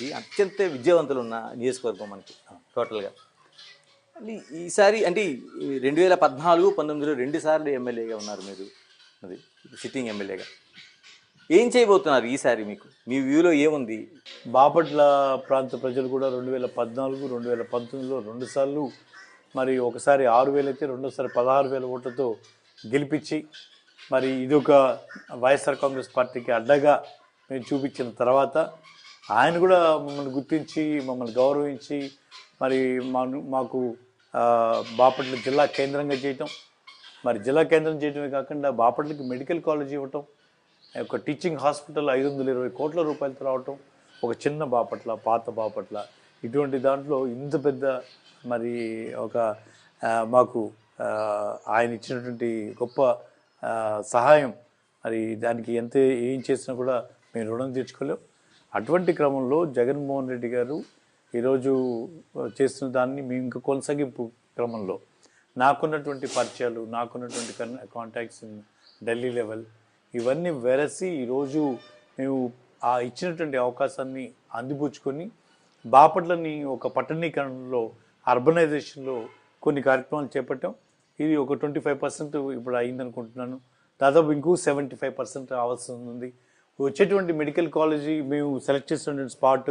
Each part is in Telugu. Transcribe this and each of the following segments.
ఈ అత్యంత విద్యావంతులు ఉన్న నియోజకవర్గం మనకి టోటల్గా. అంటే ఈసారి అంటే 2014, 19లో 2 సార్లు ఎమ్మెల్యేగా ఉన్నారు మీరు, అది సిట్టింగ్ ఎమ్మెల్యేగా. ఏం చేయబోతున్నారు ఈసారి? మీకు మీ వ్యూలో ఏముంది? బాపట్ల ప్రాంత ప్రజలు కూడా 2014, 2019లో 2 సార్లు, మరి ఒకసారి 6,000 అయితే రెండోసారి 16,000 ఓట్లతో గెలిపించి, మరి ఇదొక వైఎస్ఆర్ కాంగ్రెస్ పార్టీకి అడ్డగా మేము చూపించిన తర్వాత ఆయన కూడా మమ్మల్ని గుర్తించి మమ్మల్ని గౌరవించి మరి మాకు బాపట్ల జిల్లా కేంద్రంగా చేయటం, మరి జిల్లా కేంద్రం చేయటమే కాకుండా బాపట్లకి మెడికల్ కాలేజ్ ఇవ్వటం, ఒక టీచింగ్ హాస్పిటల్ 520 కోట్ల రూపాయలతో రావటం, ఒక చిన్న బాపట్ల, పాత బాపట్ల, ఇటువంటి దాంట్లో ఇంత పెద్ద మరి ఒక మాకు ఆయన ఇచ్చినటువంటి గొప్ప సహాయం, మరి దానికి ఏం చేసినా కూడా మేము రుణం తీర్చుకోలేం. అటువంటి క్రమంలో జగన్మోహన్ రెడ్డి గారు ఈరోజు చేస్తున్న దాన్ని మేము ఇంకా కొనసాగింపు క్రమంలో నాకున్నటువంటి పరిచయాలు, నాకున్నటువంటి కాంటాక్ట్స్ ఇన్ ఢిల్లీ లెవెల్, ఇవన్నీ వెరసి ఈరోజు మేము ఆ ఇచ్చినటువంటి అవకాశాన్ని అందిపుచ్చుకొని బాపట్లని ఒక పట్టణీకరణలో, అర్బనైజేషన్లో కొన్ని కార్యక్రమాలు చేపట్టాం. ఇది ఒక 25% ఇప్పుడు అయిందనుకుంటున్నాను. దాదాపు ఇంకో 75% అవసరం ఉంది. వచ్చేటువంటి మెడికల్ కాలేజీ మేము సెలెక్ట్ చేసినటువంటి స్పాట్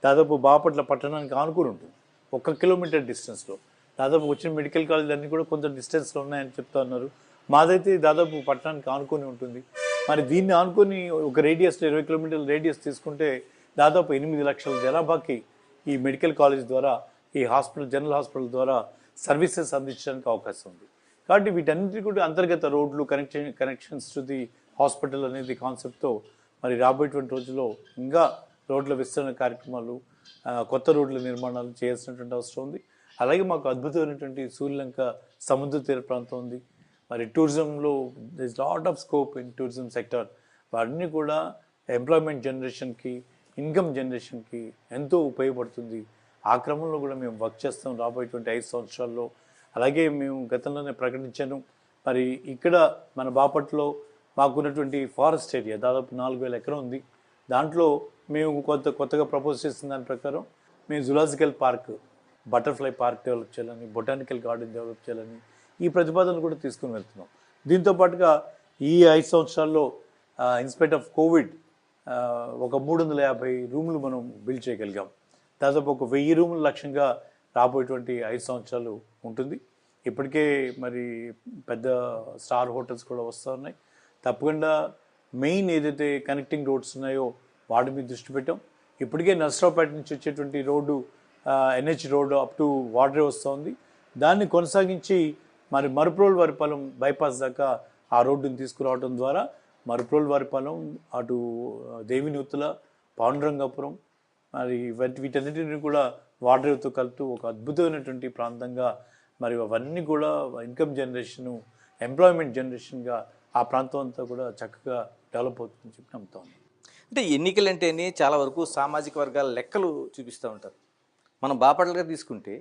దాదాపు బాపట్ల పట్టణానికి ఆనుకుని ఉంటుంది. 1 కిలోమీటర్ డిస్టెన్స్లో దాదాపు వచ్చిన మెడికల్ కాలేజీలు అన్నీ కూడా కొంచెం డిస్టెన్స్లో ఉన్నాయని చెప్తా ఉన్నారు. మాదైతే దాదాపు పట్టణానికి ఆనుకొని ఉంటుంది. మరి దీన్ని ఆనుకొని ఒక రేడియస్లో 20 కిలోమీటర్ల రేడియస్ తీసుకుంటే దాదాపు 8 లక్షల జనాభాకి ఈ మెడికల్ కాలేజ్ ద్వారా, ఈ జనరల్ హాస్పిటల్ ద్వారా సర్వీసెస్ అందించడానికి అవకాశం ఉంది. కాబట్టి వీటన్నిటి కూడా అంతర్గత రోడ్లు, కనెక్షన్స్ టు ది హాస్పిటల్ అనేది కాన్సెప్ట్తో మరి రాబోయేటువంటి రోజుల్లో ఇంకా రోడ్ల విస్తరణ కార్యక్రమాలు, కొత్త రోడ్ల నిర్మాణాలు చేయాల్సినటువంటి అవసరం ఉంది. అలాగే మాకు అద్భుతమైనటువంటి సూర్యలంక సముద్ర తీర ప్రాంతం ఉంది. మరి టూరిజంలో this lot of scope in tourism sector. వాటిని కూడా ఎంప్లాయ్మెంట్ జనరేషన్కి, ఇన్కమ్ జనరేషన్కి ఎంతో ఉపయోగపడుతుంది. ఆ క్రమంలో కూడా మేము వర్క్ చేస్తాం రాబోయేటువంటి 5 సంవత్సరాల్లో. అలాగే మేము గతంలోనే ప్రకటించాను, మరి ఇక్కడ మన బాపట్లో మాకున్నటువంటి ఫారెస్ట్ ఏరియా దాదాపు 4,000 ఎకరం ఉంది. దాంట్లో మేము కొత్తగా ప్రపోజ్ చేసిన దాని ప్రకారం మేము zoological park, butterfly park develop చేయాలని, బొటానికల్ గార్డెన్ డెవలప్ చేయాలని ఈ ప్రతిపాదనలు కూడా తీసుకుని వెళ్తున్నాం. దీంతోపాటుగా ఈ 5 సంవత్సరాల్లో ఇన్స్పైట్ ఆఫ్ కోవిడ్ ఒక 350 రూములు మనం బిల్డ్ చేయగలిగాం. దాదాపు ఒక 1000 రూముల లక్ష్యంగా రాబోయేటువంటి 5 సంవత్సరాలు ఉంటుంది. ఇప్పటికే మరి పెద్ద స్టార్ హోటల్స్ కూడా వస్తూ ఉన్నాయి. తప్పకుండా మెయిన్ ఏదైతే కనెక్టింగ్ రోడ్స్ ఉన్నాయో వాటి మీద దృష్టి పెట్టాం. ఇప్పటికే నర్సరావుపేట నుంచి వచ్చేటువంటి road, NH road up to వాటరే వస్తూ ఉంది. దాన్ని కొనసాగించి మరి మరుప్రోలు వారిపాలెం బైపాస్ దాకా ఆ రోడ్డుని తీసుకురావడం ద్వారా మరుప్రోలు వారిపాలెం, అటు దేవినూతుల, పాండురంగాపురం, మరి వీటన్నిటిని కూడా వాటర్తో కలుపుతూ ఒక అద్భుతమైనటువంటి ప్రాంతంగా, మరి అవన్నీ కూడా ఇన్కమ్ జనరేషను, ఎంప్లాయ్మెంట్ జనరేషన్గా ఆ ప్రాంతం అంతా కూడా చక్కగా డెవలప్ అవుతుందని చెప్పి నమ్ముతాను. అంటే ఎన్నికలంటేనే చాలా వరకు సామాజిక వర్గాల లెక్కలు చూపిస్తూ ఉంటారు. మనం బాపట్లగా తీసుకుంటే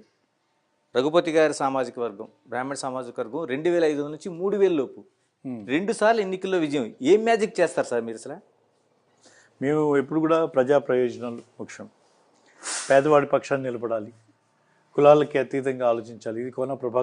రఘుపతి గారి సామాజిక వర్గం, బ్రాహ్మణ సామాజిక వర్గం 2,500 నుంచి 3,000 లోపు 2 సార్లు ఎన్నికల్లో విజయం. ఏం మ్యాజిక్ చేస్తారు సార్ మీరు అసలు? మేము ఎప్పుడు కూడా ప్రజా ప్రయోజనాలు ముఖ్యం, పేదవాడి పక్షాన్ని నిలబడాలి, కులాలకి అతీతంగా ఆలోచించాలి. ఇది కోన ప్రభాకర్